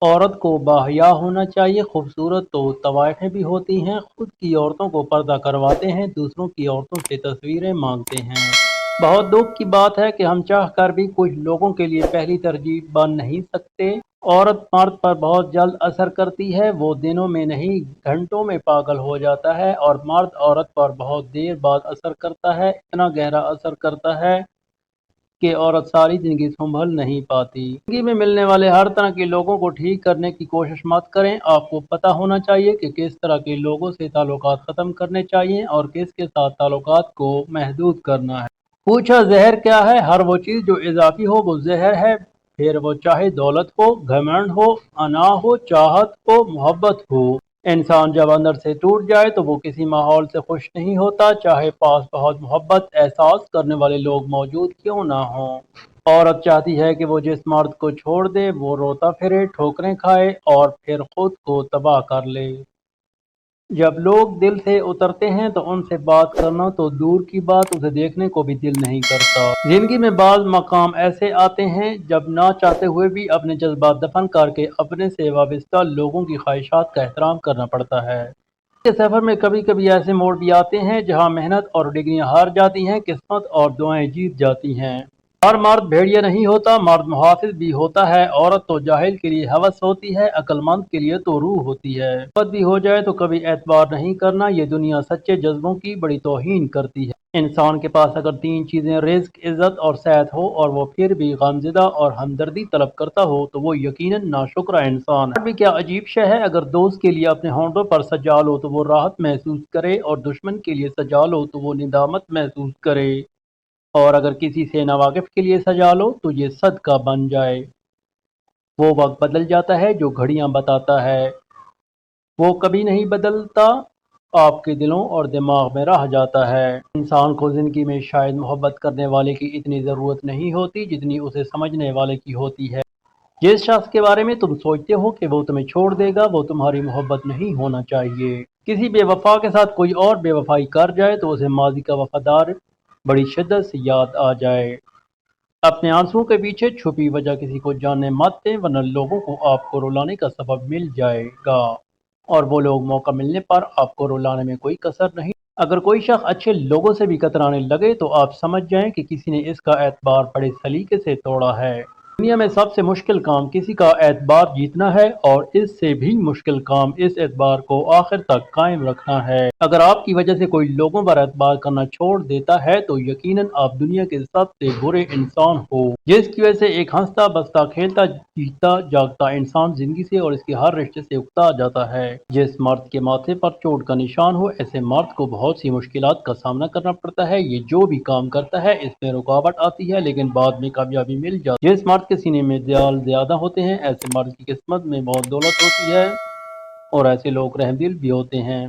عورت کو باحیا ہونا چاہیے۔ خوبصورت تو طوائفیں بھی ہوتی ہیں، خود کی عورتوں کو پردہ کرواتے ہیں، دوسروں کی عورتوں سے تصویریں مانگتے ہیں۔ بہت دکھ کی بات ہے کہ ہم چاہ کر بھی کچھ لوگوں کے لیے پہلی ترجیح بن نہیں سکتے۔ عورت مرد پر بہت جلد اثر کرتی ہے، وہ دنوں میں نہیں گھنٹوں میں پاگل ہو جاتا ہے، اور مرد عورت پر بہت دیر بعد اثر کرتا ہے، اتنا گہرا اثر کرتا ہے کہ عورت ساری زندگی سنبھل نہیں پاتی۔ زندگی میں ملنے والے ہر طرح کے لوگوں کو ٹھیک کرنے کی کوشش مت کریں۔ آپ کو پتہ ہونا چاہیے کہ کس طرح کے لوگوں سے تعلقات ختم کرنے چاہیے اور کس کے ساتھ تعلقات کو محدود کرنا ہے۔ پوچھا زہر کیا ہے؟ ہر وہ چیز جو اضافی ہو وہ زہر ہے، پھر وہ چاہے دولت ہو، گھمنڈ ہو، انا ہو، چاہت ہو، محبت ہو۔ انسان جب اندر سے ٹوٹ جائے تو وہ کسی ماحول سے خوش نہیں ہوتا، چاہے پاس بہت محبت احساس کرنے والے لوگ موجود کیوں نہ ہوں۔ عورت چاہتی ہے کہ وہ جس مرد کو چھوڑ دے وہ روتا پھرے، ٹھوکریں کھائے اور پھر خود کو تباہ کر لے۔ جب لوگ دل سے اترتے ہیں تو ان سے بات کرنا تو دور کی بات، اسے دیکھنے کو بھی دل نہیں کرتا۔ زندگی میں بعض مقام ایسے آتے ہیں جب نہ چاہتے ہوئے بھی اپنے جذبات دفن کر کے اپنے سے وابستہ لوگوں کی خواہشات کا احترام کرنا پڑتا ہے۔ کے سفر میں کبھی کبھی ایسے موڑ بھی آتے ہیں جہاں محنت اور ڈگریاں ہار جاتی ہیں، قسمت اور دعائیں جیت جاتی ہیں۔ ہر مرد بھیڑیا نہیں ہوتا، مرد محافظ بھی ہوتا ہے۔ عورت تو جاہل کے لیے ہوس ہوتی ہے، عقل مند کے لیے تو روح ہوتی ہے۔ محبت بھی ہو جائے تو کبھی اعتبار نہیں کرنا، یہ دنیا سچے جذبوں کی بڑی توہین کرتی ہے۔ انسان کے پاس اگر تین چیزیں رزق، عزت اور صحت ہو اور وہ پھر بھی غمزدہ اور ہمدردی طلب کرتا ہو تو وہ یقیناً ناشکرا انسان ہے۔ بھی کیا عجیب شے ہے، اگر دوست کے لیے اپنے ہونٹوں پر سجا لو تو وہ راحت محسوس کرے اور دشمن کے لیے سجا لو تو وہ ندامت محسوس کرے، اور اگر کسی سے ناواقف کے لیے سجا لو تو یہ صدقہ بن جائے۔ وہ وقت بدل جاتا ہے جو گھڑیاں بتاتا ہے، وہ کبھی نہیں بدلتا، آپ کے دلوں اور دماغ میں رہ جاتا ہے۔ انسان کو زندگی میں شاید محبت کرنے والے کی اتنی ضرورت نہیں ہوتی جتنی اسے سمجھنے والے کی ہوتی ہے۔ جس شخص کے بارے میں تم سوچتے ہو کہ وہ تمہیں چھوڑ دے گا وہ تمہاری محبت نہیں ہونا چاہیے۔ کسی بے وفا کے ساتھ کوئی اور بے وفائی کر جائے تو اسے ماضی کا وفادار بڑی شدت سے یاد آ جائے۔ اپنے آنسوؤں کے پیچھے چھپی وجہ کسی کو جاننے مت دیں، ورنہ لوگوں کو آپ کو رلانے کا سبب مل جائے گا، اور وہ لوگ موقع ملنے پر آپ کو رلانے میں کوئی کسر نہیں۔ اگر کوئی شخص اچھے لوگوں سے بھی کترانے لگے تو آپ سمجھ جائیں کہ کسی نے اس کا اعتبار بڑے سلیقے سے توڑا ہے۔ دنیا میں سب سے مشکل کام کسی کا اعتبار جیتنا ہے، اور اس سے بھی مشکل کام اس اعتبار کو آخر تک قائم رکھنا ہے۔ اگر آپ کی وجہ سے کوئی لوگوں پر اعتبار کرنا چھوڑ دیتا ہے تو یقیناً آپ دنیا کے سب سے برے انسان ہو، جس کی وجہ سے ایک ہنستا بستا کھیلتا جیتا جاگتا انسان زندگی سے اور اس کے ہر رشتے سے اکتا جاتا ہے۔ جس مرد کے ماتھے پر چوٹ کا نشان ہو، ایسے مرد کو بہت سی مشکلات کا سامنا کرنا پڑتا ہے۔ یہ جو بھی کام کرتا ہے اس میں رکاوٹ آتی ہے لیکن بعد میں کامیابی مل جاتی ہے۔ جس مرد کے سینے میں دیال زیادہ ہوتے ہیں، ایسے مرد کی قسمت میں بہت دولت ہوتی ہے، اور ایسے لوگ رحم دل بھی ہوتے ہیں۔